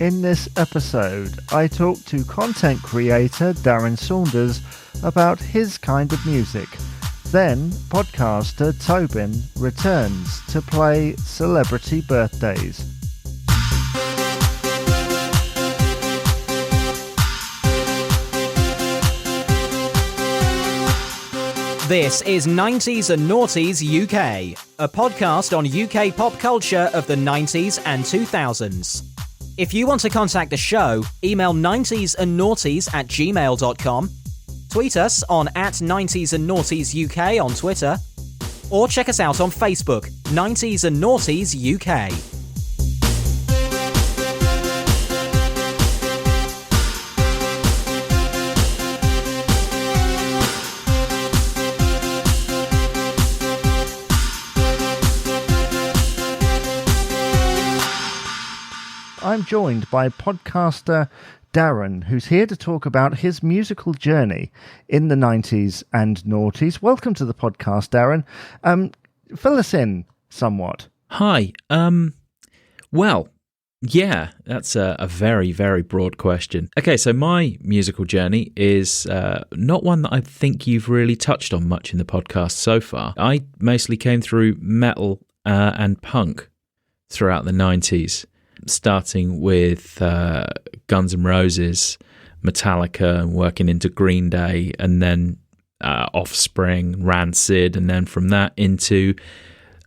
In this episode, I talk to content creator Darren Saunders about his kind of music. Then, podcaster Tobin returns to play celebrity birthdays. This is 90s and Noughties UK, a podcast on UK pop culture of the 90s and 2000s. If you want to contact the show, email 90esandnoughties@gmail.com, tweet us on @90esandnoughties UK on Twitter, or check us out on Facebook, 90s and Noughties UK. I'm joined by podcaster Darren, who's here to talk about his musical journey in the 90s and noughties. Welcome to the podcast, Darren. Fill us in somewhat. Hi. Well, yeah, that's a very, very broad question. Okay, so my musical journey is not one that I think you've really touched on much in the podcast so far. I mostly came through metal and punk throughout the 90s. Starting with Guns N' Roses, Metallica, and working into Green Day, and then Offspring, Rancid, and then from that into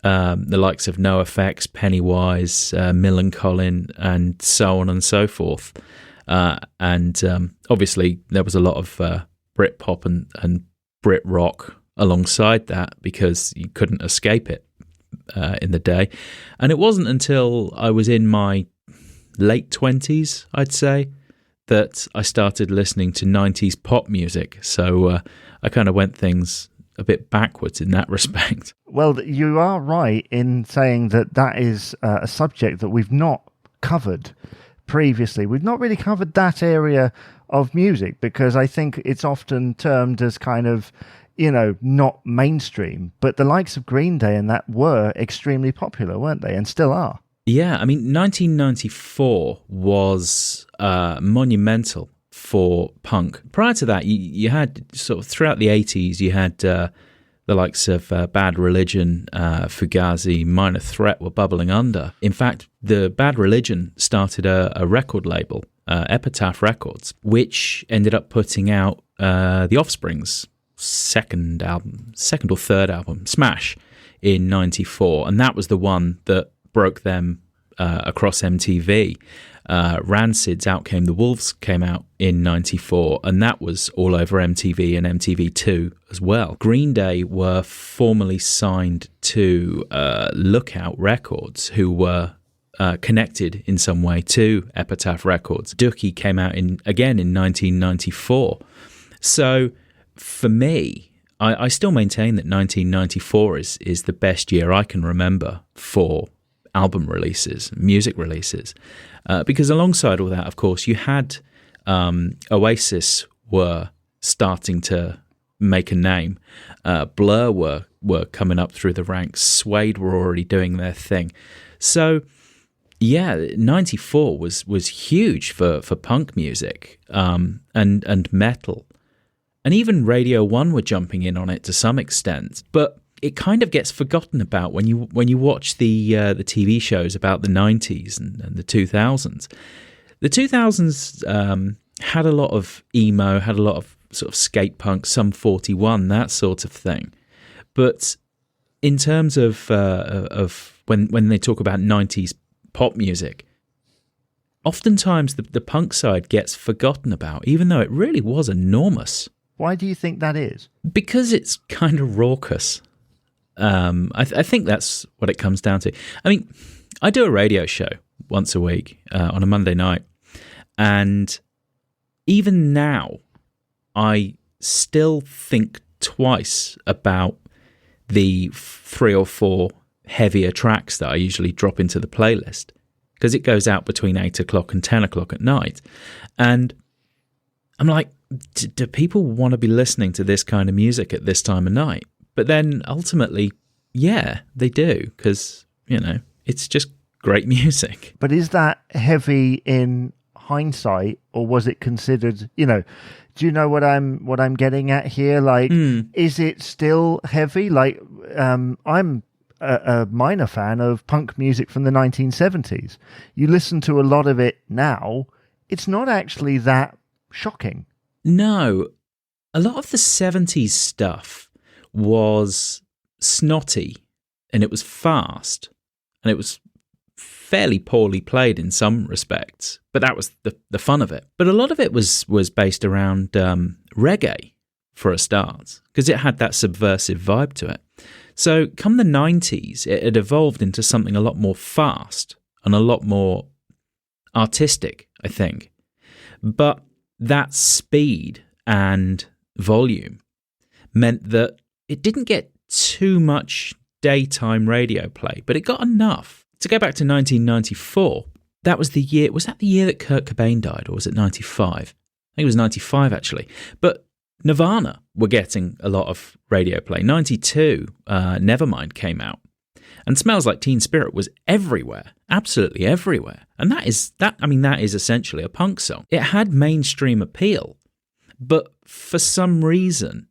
the likes of NoFX, Pennywise, Millencolin, and so on and so forth. And obviously there was a lot of Britpop and Brit rock alongside that because you couldn't escape it. In the day, and it wasn't until I was in my late 20s, I'd say, that I started listening to 90s pop music. So I kind of went things a bit backwards in that respect. Well, you are right in saying that is a subject that we've not covered previously. We've not really covered that area of music because I think it's often termed as kind of, not mainstream, but the likes of Green Day and that were extremely popular, weren't they? And still are. Yeah, I mean, 1994 was monumental for punk. Prior to that, you had sort of throughout the 80s, you had the likes of Bad Religion, Fugazi, Minor Threat were bubbling under. In fact, the Bad Religion started a record label, Epitaph Records, which ended up putting out The Offspring's second or third album, Smash, in 94, and that was the one that broke them across MTV. Rancid's Out Came the Wolves came out in 94, and that was all over MTV and MTV2 as well. Green Day were formally signed to Lookout Records, who were connected in some way to Epitaph Records. Dookie came out again in 1994. So for me, I still maintain that 1994 is the best year I can remember for album releases, music releases, because alongside all that, of course, you had Oasis were starting to make a name, Blur were coming up through the ranks, Suede were already doing their thing. So yeah, 94 was huge for punk music and metal. And even Radio 1 were jumping in on it to some extent. But it kind of gets forgotten about when you watch the TV shows about the 90s and the 2000s. The 2000s had a lot of emo, had a lot of sort of skate punk, Sum 41, that sort of thing. But in terms of when they talk about 90s pop music, oftentimes the punk side gets forgotten about, even though it really was enormous. Why do you think that is? Because it's kind of raucous. I think that's what it comes down to. I mean, I do a radio show once a week on a Monday night, and even now, I still think twice about the 3 or 4 heavier tracks that I usually drop into the playlist, because it goes out between 8 o'clock and 10 o'clock at night. And I'm like, do people want to be listening to this kind of music at this time of night? But then ultimately, yeah, they do, because, it's just great music. But is that heavy in hindsight, or was it considered, do you know what I'm getting at here? Like, is it still heavy? Like, I'm a minor fan of punk music from the 1970s. You listen to a lot of it now, it's not actually that shocking. No, a lot of the 70s stuff was snotty, and it was fast, and it was fairly poorly played in some respects, but that was the fun of it. But a lot of it was based around reggae, for a start, because it had that subversive vibe to it. So come the 90s, it had evolved into something a lot more fast and a lot more artistic, I think. But that speed and volume meant that it didn't get too much daytime radio play, but it got enough. To go back to 1994, that was the year, was that the year that Kurt Cobain died, or was it 95? I think it was 95, actually. But Nirvana were getting a lot of radio play. 92, Nevermind came out. And Smells Like Teen Spirit was everywhere, absolutely everywhere. And that is essentially a punk song. It had mainstream appeal, but for some reason,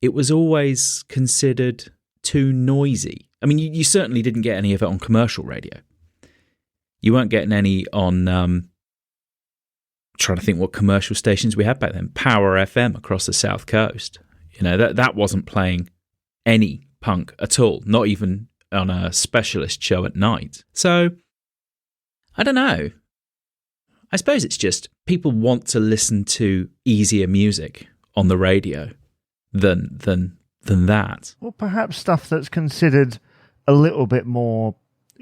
it was always considered too noisy. I mean, you certainly didn't get any of it on commercial radio. You weren't getting any on, trying to think what commercial stations we had back then. Power FM across the South Coast. That wasn't playing any punk at all, not even on a specialist show at night. So, I don't know. I suppose it's just people want to listen to easier music on the radio than that. Well, perhaps stuff that's considered a little bit more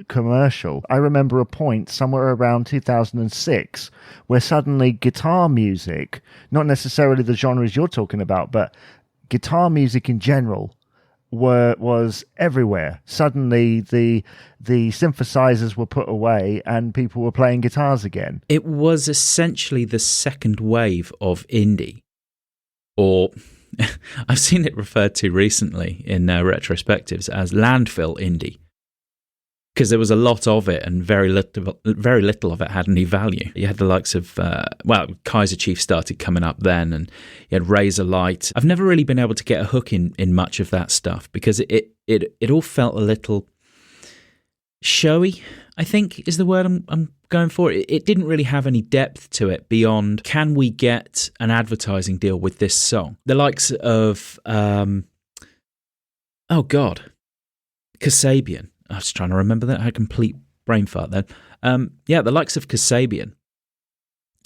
commercial. I remember a point somewhere around 2006 where suddenly guitar music, not necessarily the genres you're talking about, but guitar music in general, was everywhere. Suddenly the synthesizers were put away and people were playing guitars again. It was essentially the second wave of indie, or I've seen it referred to recently in retrospectives as landfill indie, because there was a lot of it and very little of it had any value. You had the likes of, Kaiser Chief started coming up then, and you had Razor Light. I've never really been able to get a hook in much of that stuff because it all felt a little showy, I think is the word I'm going for. It didn't really have any depth to it beyond, can we get an advertising deal with this song? The likes of, Kasabian. I was trying to remember that. I had a complete brain fart then. The likes of Kasabian.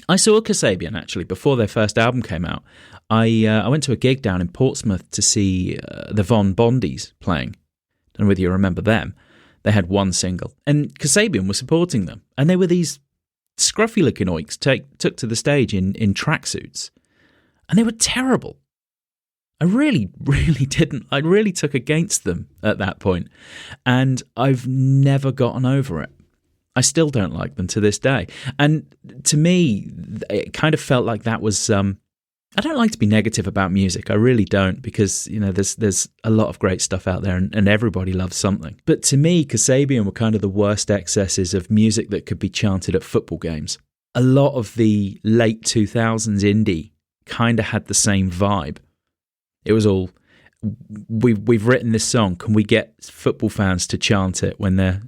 I saw Kasabian, actually, before their first album came out. I went to a gig down in Portsmouth to see the Von Bondies playing. I don't know whether you remember them. They had one single. And Kasabian was supporting them. And they were these scruffy-looking oiks took to the stage in tracksuits. And they were terrible. I really, really didn't. I really took against them at that point. And I've never gotten over it. I still don't like them to this day. And to me, it kind of felt like that was... I don't like to be negative about music. I really don't, because there's a lot of great stuff out there, and everybody loves something. But to me, Kasabian were kind of the worst excesses of music that could be chanted at football games. A lot of the late 2000s indie kind of had the same vibe. It was all, we've written this song, can we get football fans to chant it when they're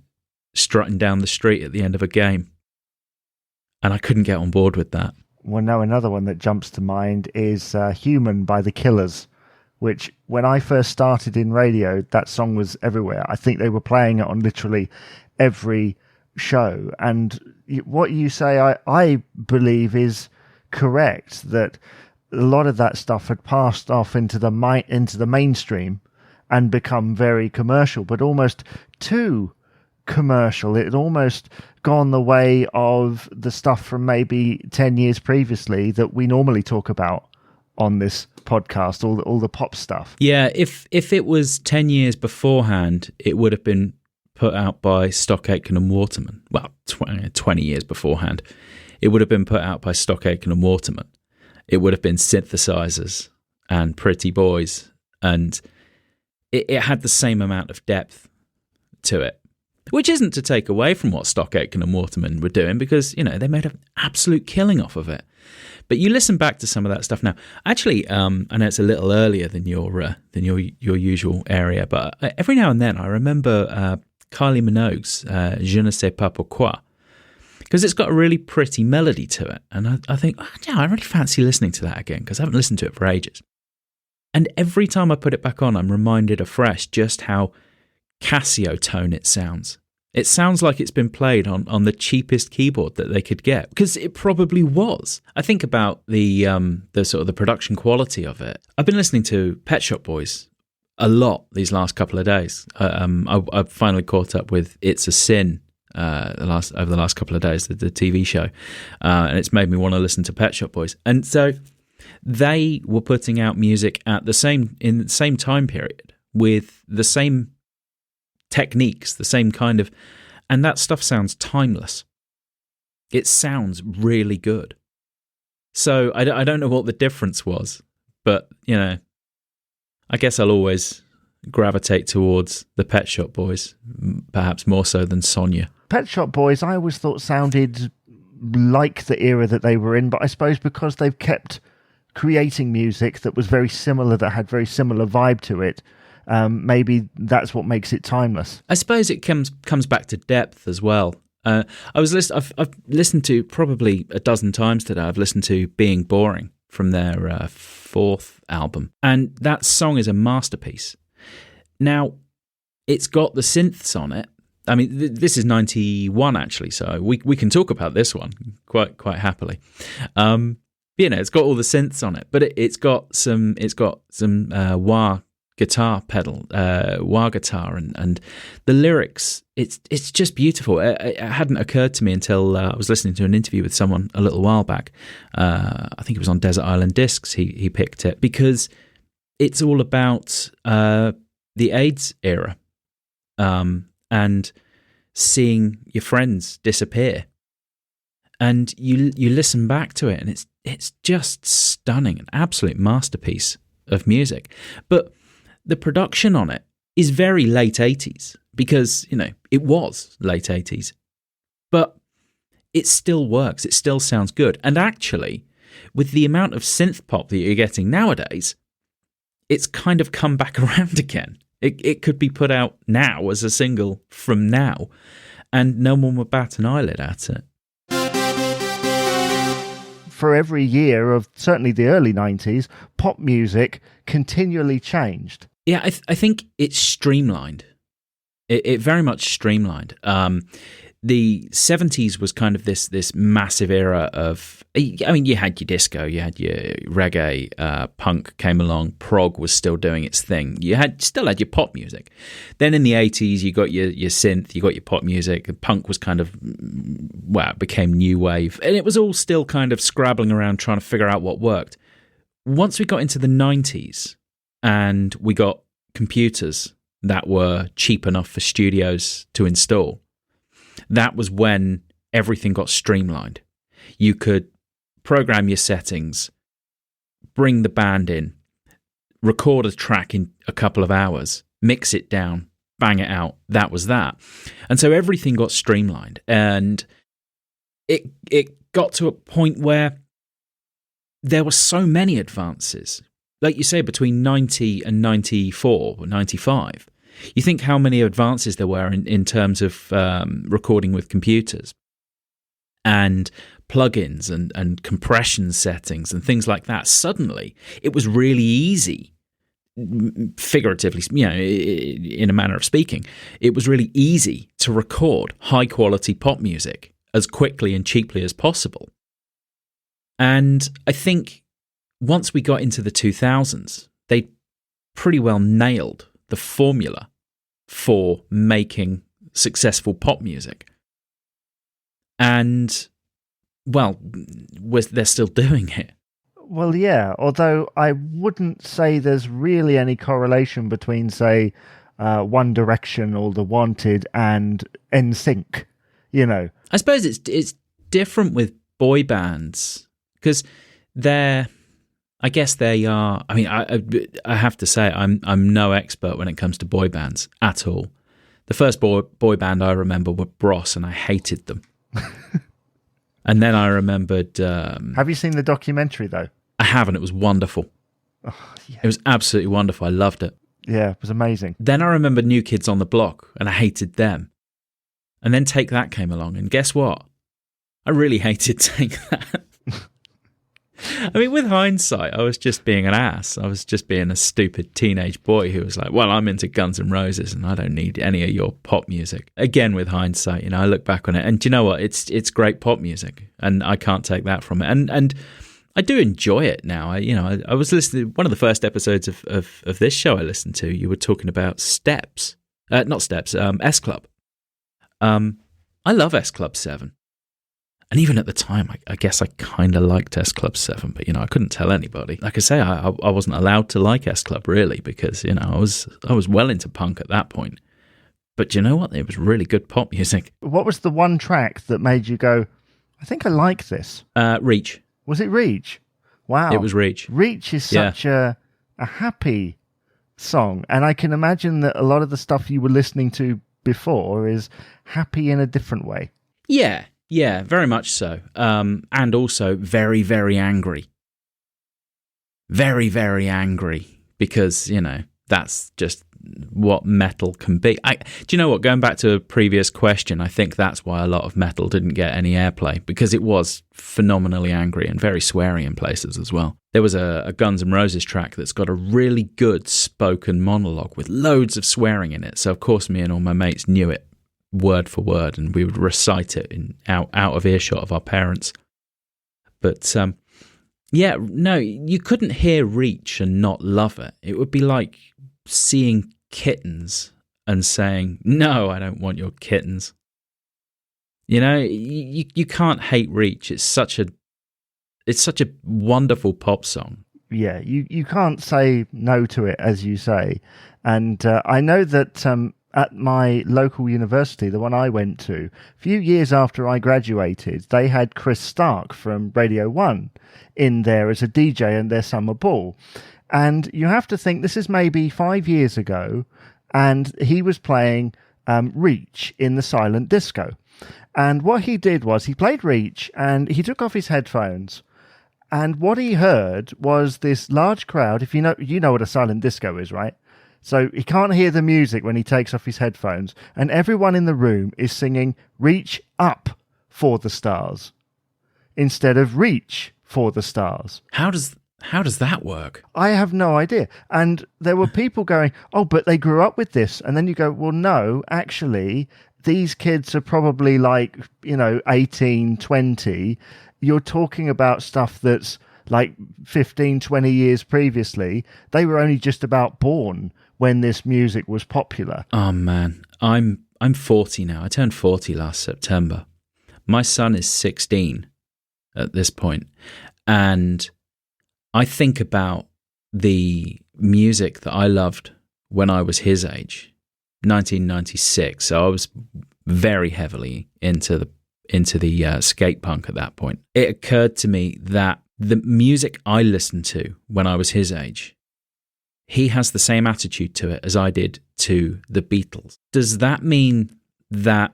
strutting down the street at the end of a game? And I couldn't get on board with that. Well, no, another one that jumps to mind is Human by The Killers, which when I first started in radio, that song was everywhere. I think they were playing it on literally every show. And what you say, I believe is correct, that a lot of that stuff had passed off into the mainstream and become very commercial, but almost too commercial. It had almost gone the way of the stuff from maybe 10 years previously that we normally talk about on this podcast, all the pop stuff. Yeah, if it was 10 years beforehand, it would have been put out by Stock Aitken and Waterman. Well, 20 years beforehand, it would have been put out by Stock Aitken and Waterman. It would have been synthesizers and pretty boys, and it had the same amount of depth to it. which isn't to take away from what Stock Aitken and Waterman were doing, because, you know, they made an absolute killing off of it. But you listen back to some of that stuff now. Actually, I know it's a little earlier than your usual area, but every now and then I remember Kylie Minogue's Je ne sais pas pourquoi, because it's got a really pretty melody to it. And I think, oh, yeah, I really fancy listening to that again, because I haven't listened to it for ages. And every time I put it back on, I'm reminded afresh just how Casio tone it sounds. It sounds like it's been played on the cheapest keyboard that they could get, because it probably was. I think about the sort of the production quality of it. I've been listening to Pet Shop Boys a lot these last couple of days. I've finally caught up with It's a Sin over the last couple of days, the TV show, and it's made me want to listen to Pet Shop Boys. And so they were putting out music in the same time period with the same techniques, the same kind of, and that stuff sounds timeless. It sounds really good. So I don't know what the difference was, but, you know, I guess I'll always gravitate towards the Pet Shop Boys, perhaps more so than Sonia. Pet Shop Boys, I always thought sounded like the era that they were in, but I suppose because they've kept creating music that was very similar, that had very similar vibe to it, maybe that's what makes it timeless. I suppose it comes back to depth as well. I've listened to probably a dozen times today. I've listened to Being Boring from their fourth album, and that song is a masterpiece. Now, it's got the synths on it. I mean, this is 91 actually, so we can talk about this one quite happily. You know, it's got all the synths on it, but it's got some wah guitar pedal, wah guitar, and the lyrics. It's just beautiful. It hadn't occurred to me until I was listening to an interview with someone a little while back. I think it was on Desert Island Discs. He picked it because it's all about the AIDS era, and seeing your friends disappear. And you listen back to it, and it's just stunning, an absolute masterpiece of music. But the production on it is very late 80s, because, you know, it was late 80s. But it still works. It still sounds good. And actually, with the amount of synth pop that you're getting nowadays, it's kind of come back around again. It could be put out now as a single from now, and no one would bat an eyelid at it. For every year of certainly the early 90s, pop music continually changed. Yeah, I think it's streamlined. It very much streamlined. The 70s was kind of this massive era of, I mean, you had your disco, you had your reggae, punk came along, prog was still doing its thing. You still had your pop music. Then in the 80s, you got your synth, you got your pop music. The punk was kind of, well, it became new wave. And it was all still kind of scrabbling around trying to figure out what worked. Once we got into the 90s and we got computers that were cheap enough for studios to install, that was when everything got streamlined. You could program your settings, bring the band in, record a track in a couple of hours, mix it down, bang it out. That was that. And so everything got streamlined. And it got to a point where there were so many advances. Like you say, between 90 and 94 or 95. You think how many advances there were in terms of recording with computers and plugins and compression settings and things like that. Suddenly, it was really easy, figuratively, you know, in a manner of speaking, it was really easy to record high-quality pop music as quickly and cheaply as possible. And I think once we got into the 2000s, they pretty well nailed the formula for making successful pop music. And, well, they're still doing it. Well, yeah, although I wouldn't say there's really any correlation between, say, One Direction or The Wanted and NSYNC, you know. I suppose it's different with boy bands, because I guess they are. I mean, I have to say, I'm no expert when it comes to boy bands at all. The first boy band I remember were Bros, and I hated them. And then I remembered... Have you seen the documentary, though? I haven't. It was wonderful. Oh, yeah. It was absolutely wonderful. I loved it. Yeah, it was amazing. Then I remembered New Kids on the Block, and I hated them. And then Take That came along, and guess what? I really hated Take That. I mean, with hindsight, I was just being an ass. I was just being a stupid teenage boy who was like, well, I'm into Guns N' Roses and I don't need any of your pop music. Again, with hindsight, you know, I look back on it and do you know what? It's great pop music and I can't take that from it. And I do enjoy it now. I was listening, one of the first episodes of this show I listened to, you were talking about S Club. I love S Club 7. And even at the time, I guess I kind of liked S Club 7, but, you know, I couldn't tell anybody. Like I say, I wasn't allowed to like S Club, really, because, you know, I was well into punk at that point. But do you know what? It was really good pop music. What was the one track that made you go, I think I like this? Reach. Was it Reach? Wow. It was Reach. Reach is such a happy song. And I can imagine that a lot of the stuff you were listening to before is happy in a different way. Yeah, very much so. And also very, very angry. Very, very angry because, you know, that's just what metal can be. Do you know what? Going back to a previous question, I think that's why a lot of metal didn't get any airplay because it was phenomenally angry and very sweary in places as well. There was a Guns N' Roses track that's got a really good spoken monologue with loads of swearing in it. So, of course, me and all my mates knew it word for word, and we would recite it out of earshot of our parents. But you couldn't hear Reach and not love it. It would be like seeing kittens and saying, "No, I don't want your kittens." You know, you can't hate Reach. It's such a wonderful pop song. Yeah, you can't say no to it, as you say. And I know that at my local university, the one I went to, a few years after I graduated, they had Chris Stark from Radio 1 in there as a DJ in their summer ball. And you have to think this is maybe 5 years ago, and he was playing Reach in the silent disco. And what he did was he played Reach and he took off his headphones. And what he heard was this large crowd. If you know what a silent disco is, right? So he can't hear the music when he takes off his headphones, and everyone in the room is singing "Reach Up for the Stars" instead of "Reach for the Stars." How does that work? I have no idea. And there were people going, "Oh, but they grew up with this." And then you go, "Well, no, actually, these kids are probably like, 18, 20. You're talking about stuff that's like 15, 20 years previously. They were only just about born when this music was popular." Oh man, I'm 40 now. I turned 40 last September. My son is 16 at this point, and I think about the music that I loved when I was his age, 1996. So I was very heavily into the skate punk at that point. It occurred to me that the music I listened to when I was his age, he has the same attitude to it as I did to the Beatles. Does that mean that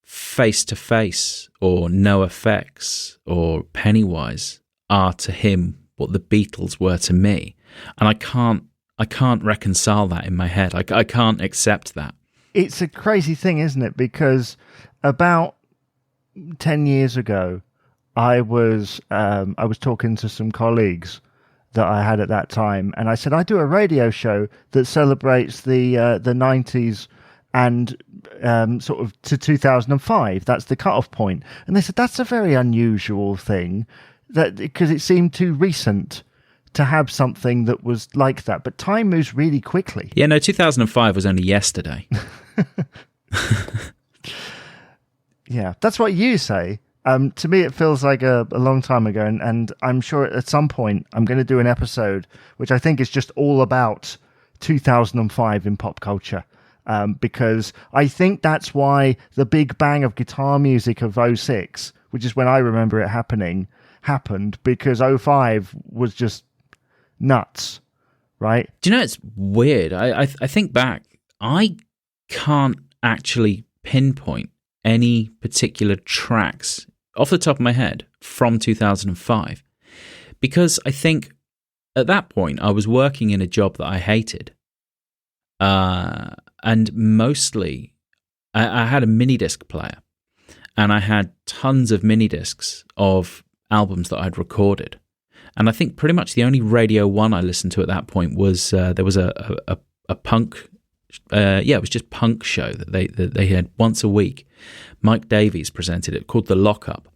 Face to Face or NoFX or Pennywise are to him what the Beatles were to me? And I can't reconcile that in my head. I can't accept that. It's a crazy thing, isn't it? Because about 10 years ago, I was talking to some colleagues that I had at that time, and I said, I do a radio show that celebrates the 90s and sort of to 2005. That's the cutoff point. And they said, that's a very unusual thing, that because it seemed too recent to have something that was like that. But time moves really quickly. Yeah, no, 2005 was only yesterday. Yeah, that's what you say. To me, it feels like a long time ago, and I'm sure at some point I'm going to do an episode which I think is just all about 2005 in pop culture, because I think that's why the big bang of guitar music of 06, which is when I remember it happened, because 05 was just nuts, right? Do you know, it's weird. I think back, I can't actually pinpoint any particular tracks off the top of my head from 2005, because I think at that point I was working in a job that I hated, and mostly I had a mini disc player, and I had tons of mini discs of albums that I'd recorded. And I think pretty much the only Radio 1 I listened to at that point was there was a punk, it was just punk show that they had once a week. Mike Davies presented it, called The Lockup.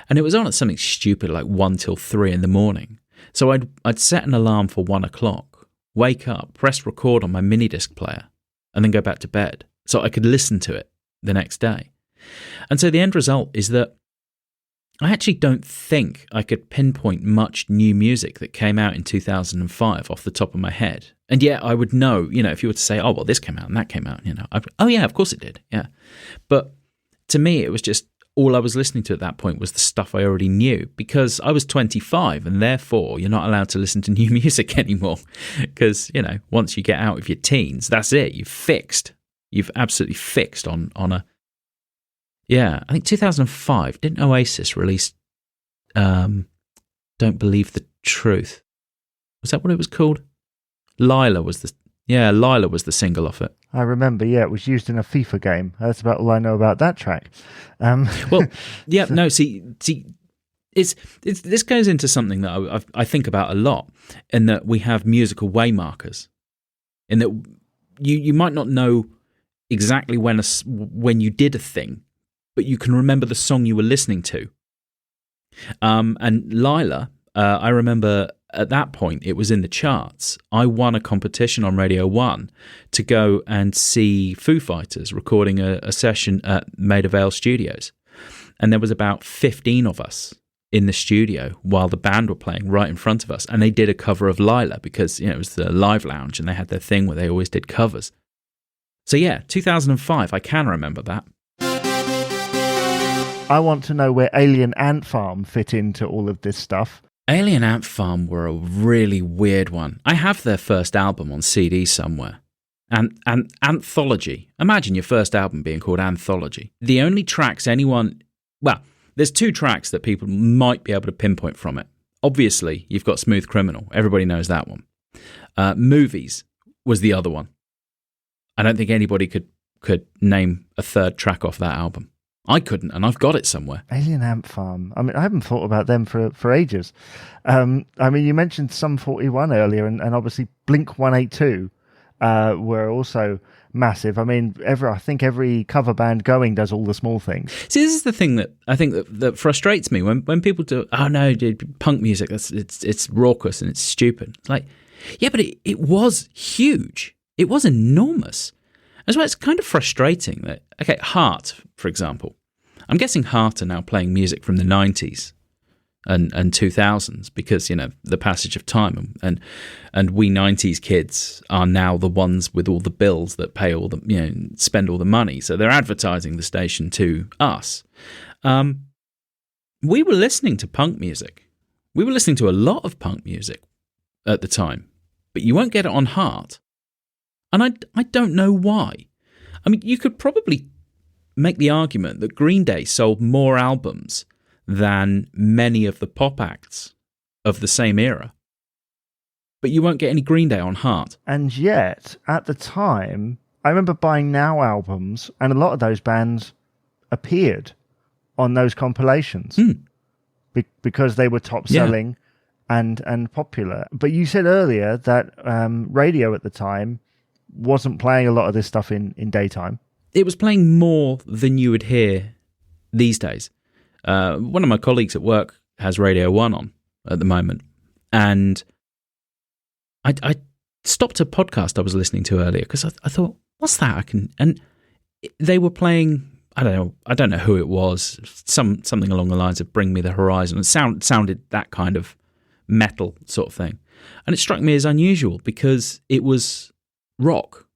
And it was on at something stupid like 1 till 3 in the morning. So I'd set an alarm for 1 o'clock, wake up, press record on my mini disc player, and then go back to bed so I could listen to it the next day. And so the end result is that I actually don't think I could pinpoint much new music that came out in 2005 off the top of my head. And yet I would know, if you were to say, oh, well, this came out and that came out, oh, yeah, of course it did, yeah. But to me, it was just all I was listening to at that point was the stuff I already knew, because I was 25 and therefore you're not allowed to listen to new music anymore because, once you get out of your teens, that's it. You've absolutely fixed on a... Yeah, I think 2005, didn't Oasis release Don't Believe the Truth? Was that what it was called? Lila was the single off it. I remember, it was used in a FIFA game. That's about all I know about that track. Well, yeah, so. No, see, it's this goes into something that I think about a lot, in that we have musical waymarkers, in that you might not know exactly when you did a thing, but you can remember the song you were listening to. And Lila, I remember at that point it was in the charts. I won a competition on Radio 1 to go and see Foo Fighters recording a session at Maida Vale Studios. And there was about 15 of us in the studio while the band were playing right in front of us. And they did a cover of Lila because it was the live lounge and they had their thing where they always did covers. So yeah, 2005, I can remember that. I want to know where Alien Ant Farm fit into all of this stuff. Alien Ant Farm were a really weird one. I have their first album on CD somewhere. And Anthology. Imagine your first album being called Anthology. The only tracks there's 2 tracks that people might be able to pinpoint from it. Obviously, you've got Smooth Criminal. Everybody knows that one. Movies was the other one. I don't think anybody could name a third track off that album. I couldn't, and I've got it somewhere. Alien Ant Farm. I mean, I haven't thought about them for ages. You mentioned Sum 41 earlier, and obviously Blink 182 were also massive. I mean, I think every cover band going does all the small things. See, this is the thing that I think that frustrates me when people do. Oh no, dude, punk music. It's raucous and it's stupid. It's like, yeah, but it was huge. It was enormous. That's why it's kind of frustrating that, okay, Heart, for example. I'm guessing Heart are now playing music from the 90s and 2000s because, the passage of time and we 90s kids are now the ones with all the bills that pay all the, spend all the money. So they're advertising the station to us. We were listening to punk music. We were listening to a lot of punk music at the time, but you won't get it on Heart. And I don't know why. I mean, you could probably make the argument that Green Day sold more albums than many of the pop acts of the same era. But you won't get any Green Day on Heart. And yet, at the time, I remember buying Now albums, and a lot of those bands appeared on those compilations because they were top-selling and popular. But you said earlier that radio at the time wasn't playing a lot of this stuff in daytime. It was playing more than you would hear these days. One of my colleagues at work has Radio 1 on at the moment. And I stopped a podcast I was listening to earlier because I thought, what's that? And they were playing, I don't know who it was, something along the lines of Bring Me the Horizon. It sounded that kind of metal sort of thing. And it struck me as unusual because it was rock.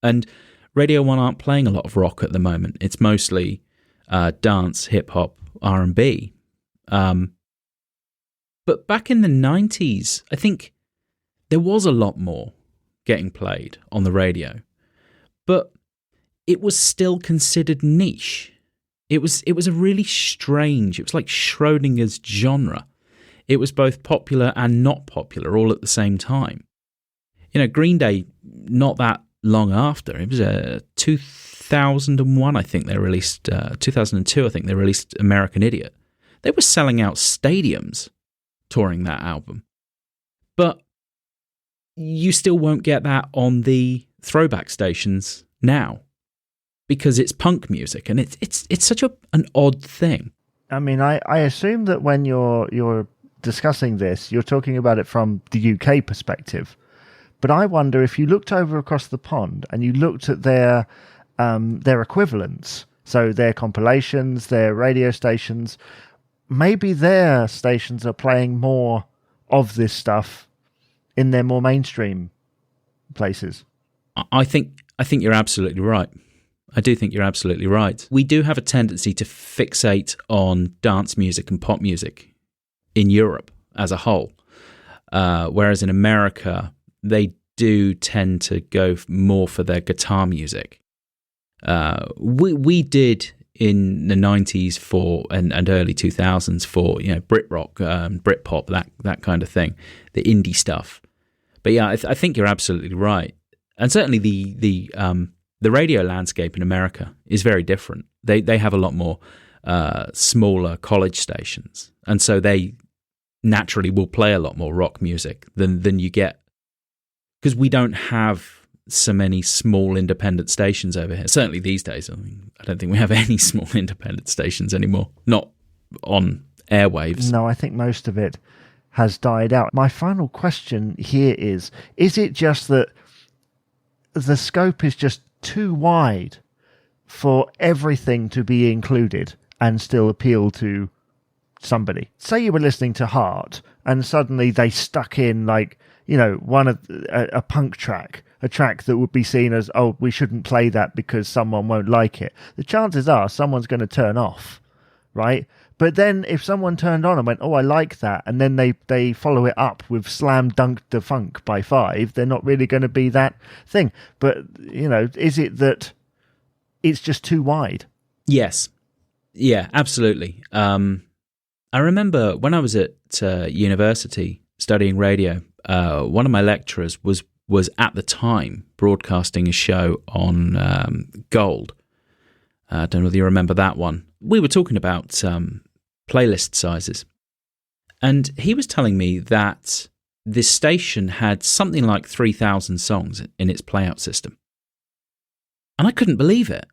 And Radio 1 aren't playing a lot of rock at the moment. It's mostly dance, hip-hop, R&B. But back in the 90s, I think there was a lot more getting played on the radio. But it was still considered niche. It was a really strange, it was like Schrodinger's genre. It was both popular and not popular all at the same time. Green Day, not that long after, it was 2001, I think they released, 2002, I think they released American Idiot. They were selling out stadiums touring that album. But you still won't get that on the throwback stations now because it's punk music, and it's such an odd thing. I mean, I assume that when you're discussing this, you're talking about it from the UK perspective. But I wonder if you looked over across the pond and you looked at their equivalents, so their compilations, their radio stations, maybe their stations are playing more of this stuff in their more mainstream places. I think you're absolutely right. I do think you're absolutely right. We do have a tendency to fixate on dance music and pop music in Europe as a whole, whereas in America, they do tend to go more for their guitar music. We did in the 90s and early 2000s for Brit rock, Britpop, that kind of thing, the indie stuff. But yeah, I think you're absolutely right, and certainly the radio landscape in America is very different. They have a lot more smaller college stations, and so they naturally will play a lot more rock music than you get, because we don't have so many small independent stations over here. Certainly these days, I don't think we have any small independent stations anymore, not on airwaves. No, I think most of it has died out. My final question here is it just that the scope is just too wide for everything to be included and still appeal to somebody? Say you were listening to Heart and suddenly they stuck in a punk track, a track that would be seen as, oh, we shouldn't play that because someone won't like it. The chances are someone's going to turn off, right? But then if someone turned on and went, oh, I like that, and then they follow it up with Slam Dunk the Funk by Five, they're not really going to be that thing. But, is it that it's just too wide? Yes. Yeah, absolutely. I remember when I was at university studying radio, one of my lecturers was at the time broadcasting a show on Gold. I don't know whether you remember that one. We were talking about playlist sizes, and he was telling me that this station had something like 3,000 songs in its playout system. And I couldn't believe it.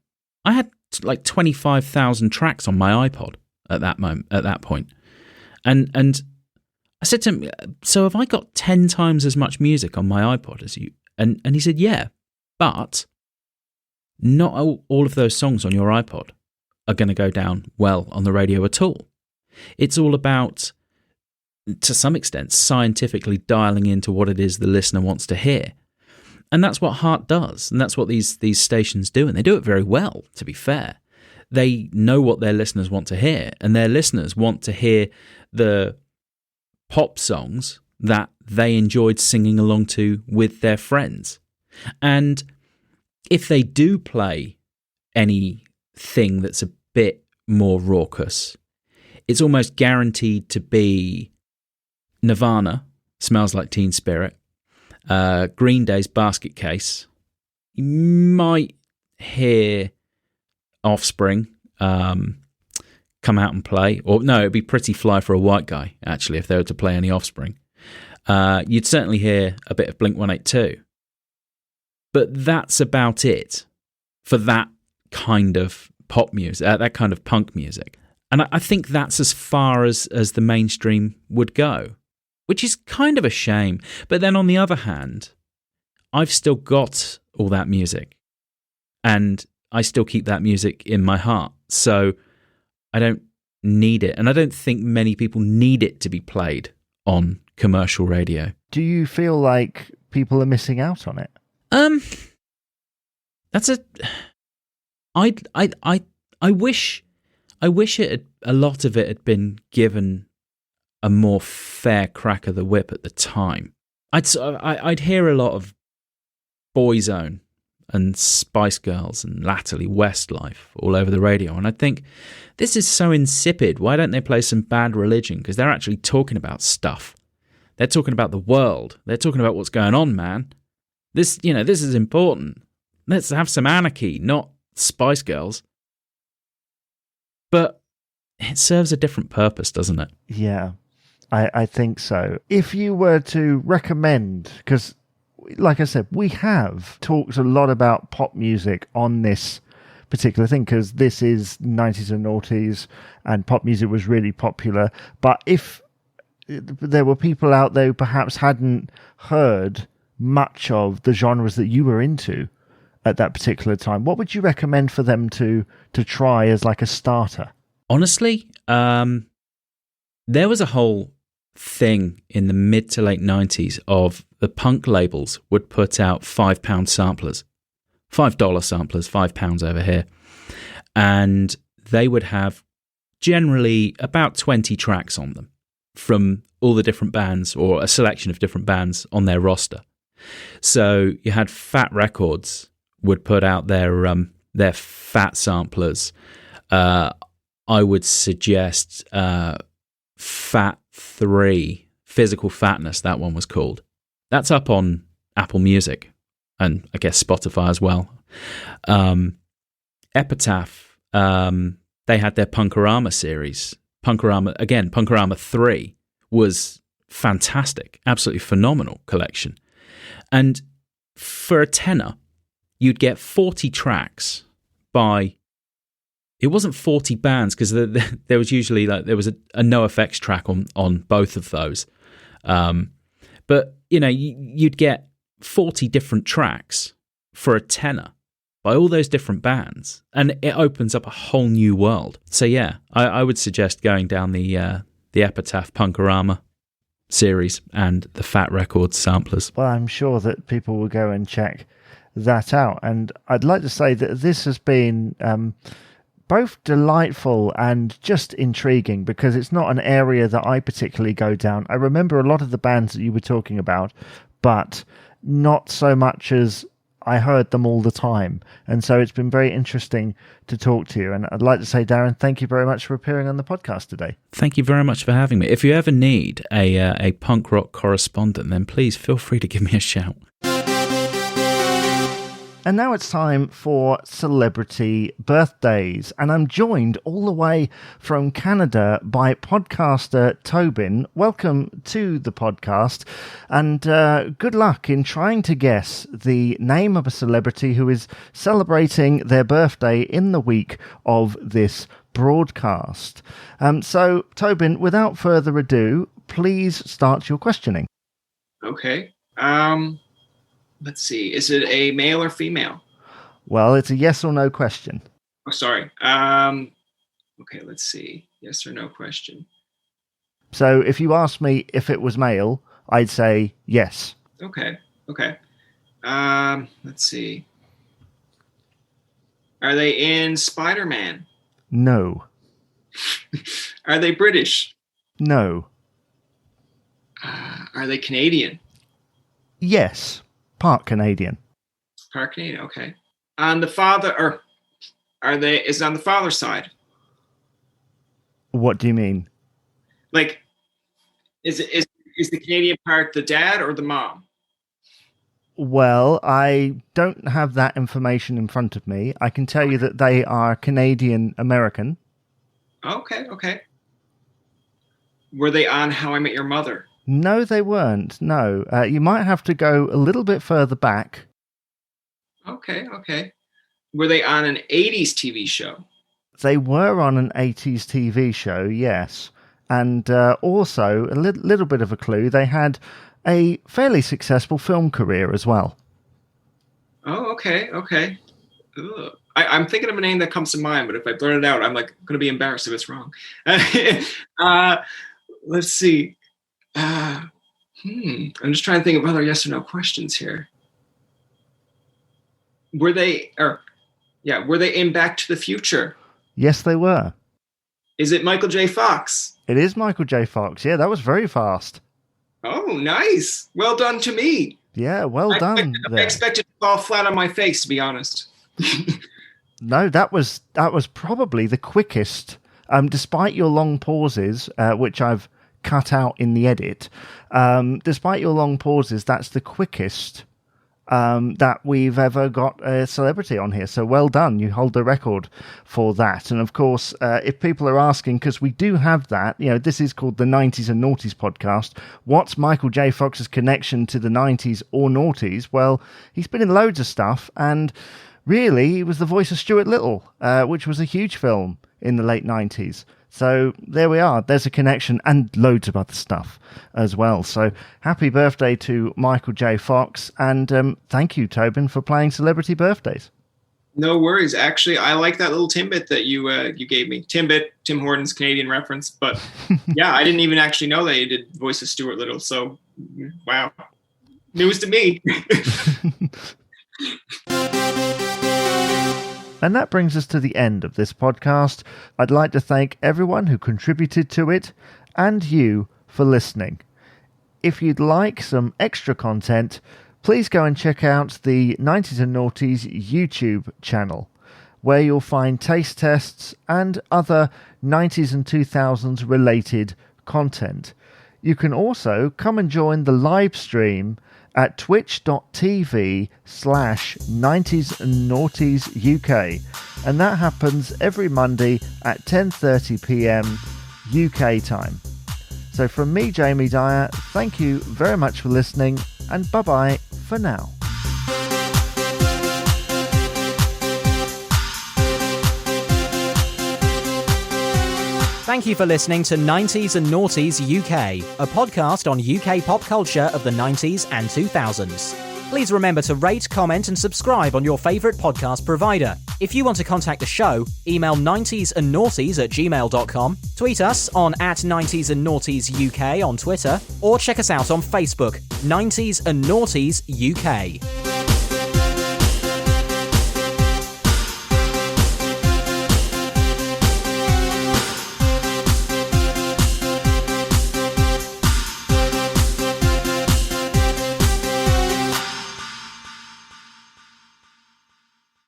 I had like 25,000 tracks on my iPod at that point. And I said to him, so have I got 10 times as much music on my iPod as you? And he said, yeah, but not all of those songs on your iPod are going to go down well on the radio at all. It's all about, to some extent, scientifically dialing into what it is the listener wants to hear. And that's what Heart does, and that's what these stations do, and they do it very well, to be fair. They know what their listeners want to hear, and their listeners want to hear the pop songs that they enjoyed singing along to with their friends. And if they do play anything that's a bit more raucous, it's almost guaranteed to be Nirvana, Smells Like Teen Spirit, Green Day's Basket Case. You might hear Offspring come out and play, or no, it'd be Pretty Fly for a White Guy, actually, if they were to play any Offspring. You'd certainly hear a bit of Blink-182. But that's about it for that kind of pop music, that kind of punk music. And I think that's as far as the mainstream would go, which is kind of a shame. But then on the other hand, I've still got all that music, and I still keep that music in my heart. So I don't need it, and I don't think many people need it to be played on commercial radio. Do you feel like people are missing out on it? That's I wish a lot of it had been given a more fair crack of the whip at the time. I'd hear a lot of Boyzone and Spice Girls and latterly Westlife all over the radio. And I think this is so insipid. Why don't they play some Bad Religion? Because they're actually talking about stuff. They're talking about the world. They're talking about what's going on, man. This is important. Let's have some anarchy, not Spice Girls. But it serves a different purpose, doesn't it? Yeah, I think so. If you were to recommend, because like I said, we have talked a lot about pop music on this particular thing, because this is 90s and noughties and pop music was really popular. But if there were people out there who perhaps hadn't heard much of the genres that you were into at that particular time, what would you recommend for them to try as like a starter? Honestly, there was a whole thing in the mid to late 90s of the punk labels would put out £5 samplers, $5 samplers, £5 over here. And they would have generally about 20 tracks on them from all the different bands, or a selection of different bands on their roster. So you had Fat Records would put out their fat samplers. I would suggest Fat 3, Physical Fatness, that one was called. That's up on Apple Music and I guess Spotify as well. Epitaph, they had their Punkorama series. Punkorama 3 was fantastic, absolutely phenomenal collection. And for a tenner, you'd get 40 tracks by... It wasn't 40 bands, because there was usually there was a NoFX track on both of those. But, you'd get 40 different tracks for a tenner by all those different bands, and it opens up a whole new world. So, yeah, I would suggest going down the Epitaph Punkorama series and the Fat Records samplers. Well, I'm sure that people will go and check that out. And I'd like to say that this has been... both delightful and just intriguing, because it's not an area that I particularly go down. I remember a lot of the bands that you were talking about, but not so much as I heard them all the time. And so it's been very interesting to talk to you. And I'd like to say, Darren, thank you very much for appearing on the podcast today. Thank you very much for having me. If you ever need a punk rock correspondent, then please feel free to give me a shout. And now it's time for celebrity birthdays. And I'm joined all the way from Canada by podcaster Tobin. Welcome to the podcast. And good luck in trying to guess the name of a celebrity who is celebrating their birthday in the week of this broadcast. So, Tobin, without further ado, please start your questioning. Okay. Let's see. Is it a male or female? Well, it's a yes or no question. Oh, sorry. Okay, let's see. Yes or no question. So if you asked me if it was male, I'd say yes. Okay. Let's see. Are they in Spider-Man? No. Are they British? No. Are they Canadian? Yes. Part Canadian. Part Canadian, okay. On the father, or is it on the father's side? What do you mean? Like, is the Canadian part the dad or the mom? Well, I don't have that information in front of me. I can tell you that they are Canadian American. Okay. Were they on How I Met Your Mother? No, they weren't. No. You might have to go a little bit further back. Okay. Were they on an 80s TV show? They were on an 80s TV show, yes. And also, a little bit of a clue, they had a fairly successful film career as well. Oh, okay. Ugh. I'm thinking of a name that comes to mind, but if I blurt it out, I'm going to be embarrassed if it's wrong. Let's see. I'm just trying to think of other yes or no questions here. Were they in Back to the Future? Yes, they were. Is it Michael J. Fox? It is Michael J. Fox. Yeah, that was very fast. Oh, nice. Well done to me. Yeah, well done. I expected to fall flat on my face, to be honest. No, that was probably the quickest, despite your long pauses, which I've cut out in the edit. Despite your long pauses, that's the quickest that we've ever got a celebrity on here. So well done. You hold the record for that. And of course, if people are asking, because we do have that, this is called the 90s and Noughties podcast. What's Michael J. Fox's connection to the 90s or noughties? Well, he's been in loads of stuff, and really, he was the voice of Stuart Little, which was a huge film in the late 90s. So there we are. There's a connection, and loads of other stuff as well. So happy birthday to Michael J. Fox, and thank you, Tobin, for playing Celebrity Birthdays. No worries. Actually, I like that little Timbit that you gave me. Timbit, Tim Horton's Canadian reference. But yeah, I didn't even actually know that you did voice of Stuart Little. So wow, news to me. And that brings us to the end of this podcast. I'd like to thank everyone who contributed to it, and you for listening. If you'd like some extra content, please go and check out the 90s and Noughties YouTube channel, where you'll find taste tests and other 90s and 2000s related content. You can also come and join the live stream at twitch.tv/90s&Noughties UK, and that happens every Monday at 10:30 p.m. UK time. So from me, Jamie Dyer, thank you very much for listening, and bye-bye for now. Thank you for listening to 90s and Noughties UK, a podcast on UK pop culture of the 90s and 2000s. Please remember to rate, comment and subscribe on your favourite podcast provider. If you want to contact the show, email 90sandnoughties@gmail.com, tweet us on @90sandnoughties UK on Twitter, or check us out on Facebook, 90s and Noughties UK.